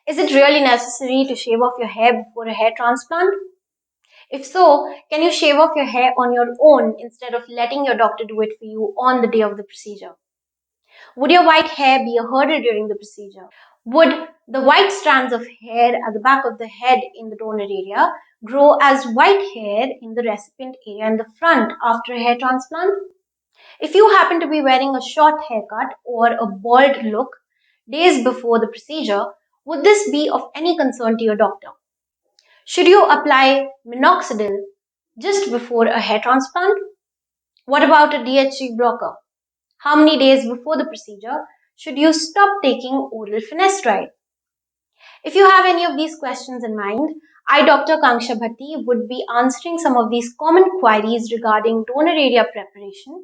Is it really necessary to shave off your hair before a hair transplant? If so, can you shave off your hair on your own instead of letting your doctor do it for you on the day of the procedure? Would your white hair be a hurdle during the procedure? Would the white strands of hair at the back of the head in the donor area grow as white hair in the recipient area in the front after a hair transplant? If you happen to be wearing a short haircut or a bald look days before the procedure, would this be of any concern to your doctor? Should you apply minoxidil just before a hair transplant? What about a DHT blocker? How many days before the procedure should you stop taking oral finasteride? If you have any of these questions in mind, I, Dr. Akanxa Bhatti, would be answering some of these common queries regarding donor area preparation.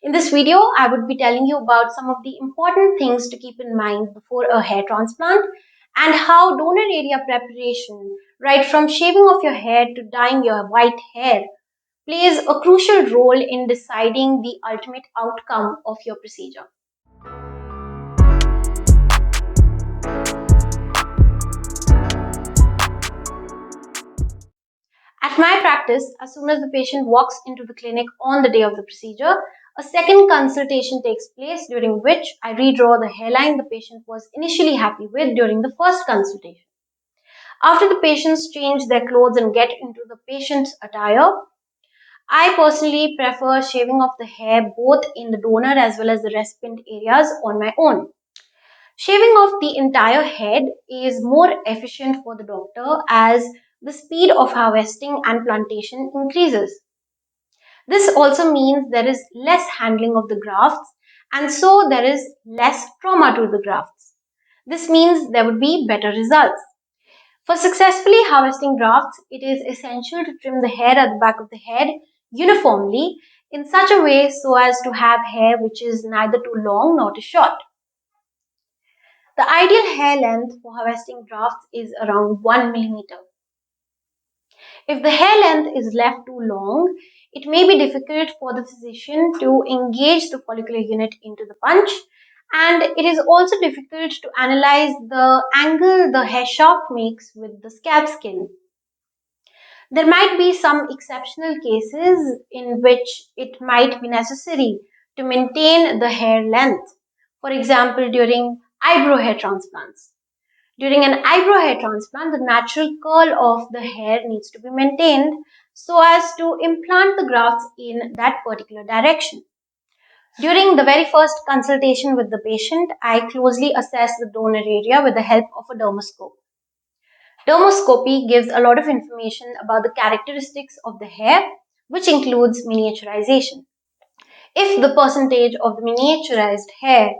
In this video, I would be telling you about some of the important things to keep in mind before a hair transplant and how donor area preparation, right from shaving off your hair to dyeing your white hair, plays a crucial role in deciding the ultimate outcome of your procedure. At my practice, as soon as the patient walks into the clinic on the day of the procedure, a second consultation takes place during which I redraw the hairline the patient was initially happy with during the first consultation. After the patients change their clothes and get into the patient's attire, I personally prefer shaving off the hair both in the donor as well as the recipient areas on my own. Shaving off the entire head is more efficient for the doctor as the speed of harvesting and plantation increases. This also means there is less handling of the grafts and so there is less trauma to the grafts. This means there would be better results. For successfully harvesting grafts, it is essential to trim the hair at the back of the head uniformly in such a way so as to have hair which is neither too long nor too short. The ideal hair length for harvesting grafts is around 1 millimeter. If the hair length is left too long, it may be difficult for the physician to engage the follicular unit into the punch, and it is also difficult to analyze the angle the hair shaft makes with the scalp skin. There might be some exceptional cases in which it might be necessary to maintain the hair length, for example during eyebrow hair transplants. During an eyebrow hair transplant, the natural curl of the hair needs to be maintained so as to implant the grafts in that particular direction. During the very first consultation with the patient, I closely assess the donor area with the help of a dermoscope. Dermoscopy gives a lot of information about the characteristics of the hair, which includes miniaturization. If the percentage of the miniaturized hair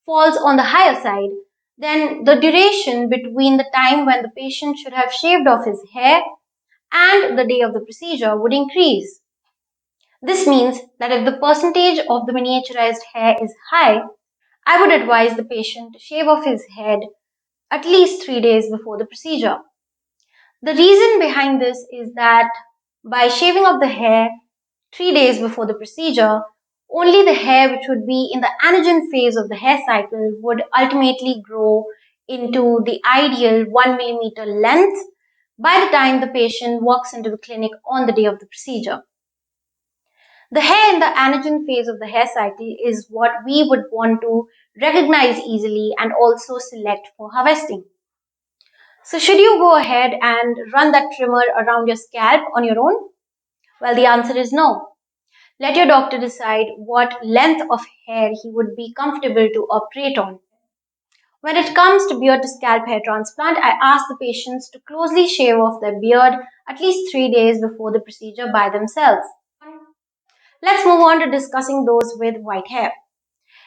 falls on the higher side, then the duration between the time when the patient should have shaved off his hair and the day of the procedure would increase. This means that if the percentage of the miniaturized hair is high, I would advise the patient to shave off his head at least 3 days before the procedure. The reason behind this is that by shaving off the hair 3 days before the procedure, only the hair which would be in the anagen phase of the hair cycle would ultimately grow into the ideal 1 millimeter length by the time the patient walks into the clinic on the day of the procedure. The hair in the anagen phase of the hair cycle is what we would want to recognize easily and also select for harvesting. So should you go ahead and run that trimmer around your scalp on your own? Well, the answer is no. Let your doctor decide what length of hair he would be comfortable to operate on. When it comes to beard to scalp hair transplant, I ask the patients to closely shave off their beard at least 3 days before the procedure by themselves. Let's move on to discussing those with white hair.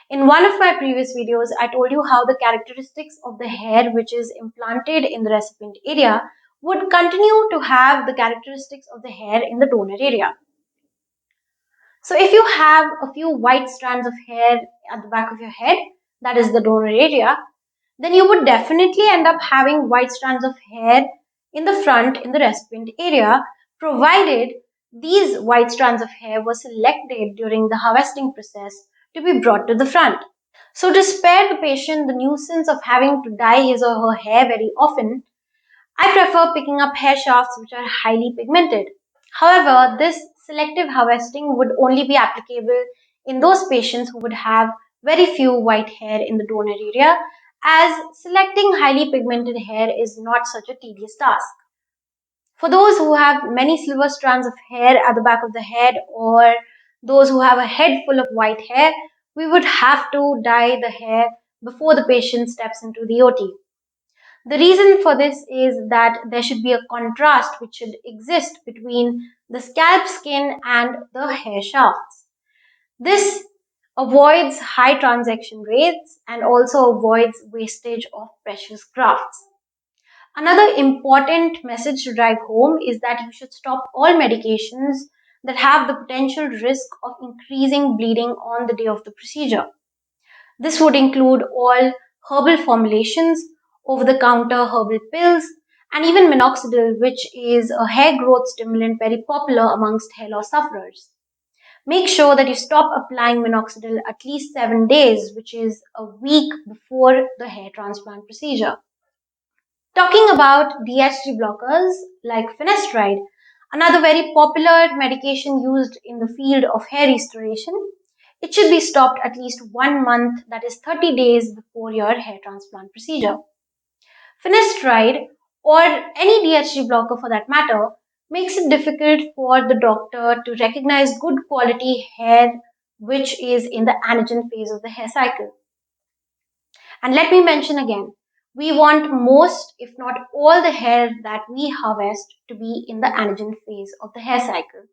In one of my previous videos, I told you how the characteristics of the hair which is implanted in the recipient area would continue to have the characteristics of the hair in the donor area. So if you have a few white strands of hair at the back of your head, that is the donor area, then you would definitely end up having white strands of hair in the front in the recipient area, provided these white strands of hair were selected during the harvesting process to be brought to the front. So to spare the patient the nuisance of having to dye his or her hair very often, I prefer picking up hair shafts which are highly pigmented. However, this selective harvesting would only be applicable in those patients who would have very few white hair in the donor area, as selecting highly pigmented hair is not such a tedious task. For those who have many silver strands of hair at the back of the head, or those who have a head full of white hair, we would have to dye the hair before the patient steps into the OT. The reason for this is that there should be a contrast which should exist between the scalp skin and the hair shafts. This avoids high transaction rates and also avoids wastage of precious grafts. Another important message to drive home is that you should stop all medications that have the potential risk of increasing bleeding on the day of the procedure. This would include all herbal formulations, over the counter herbal pills, and even minoxidil, which is a hair growth stimulant very popular amongst hair loss sufferers. Make sure that you stop applying minoxidil at least 7 days, which is a week before the hair transplant procedure. Talking about DHT blockers like finasteride, another very popular medication used in the field of hair restoration, it should be stopped at least 1 month, that is 30 days before your hair transplant procedure. Finasteride, or any DHT blocker for that matter, makes it difficult for the doctor to recognize good quality hair which is in the anagen phase of the hair cycle. And let me mention again, we want most, if not all, the hair that we harvest to be in the anagen phase of the hair cycle.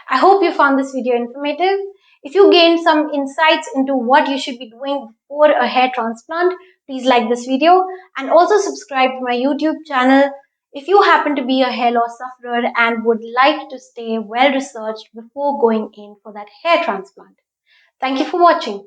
I hope you found this video informative. If you gained some insights into what you should be doing before a hair transplant, please like this video and also subscribe to my YouTube channel if you happen to be a hair loss sufferer and would like to stay well researched before going in for that hair transplant. Thank you for watching.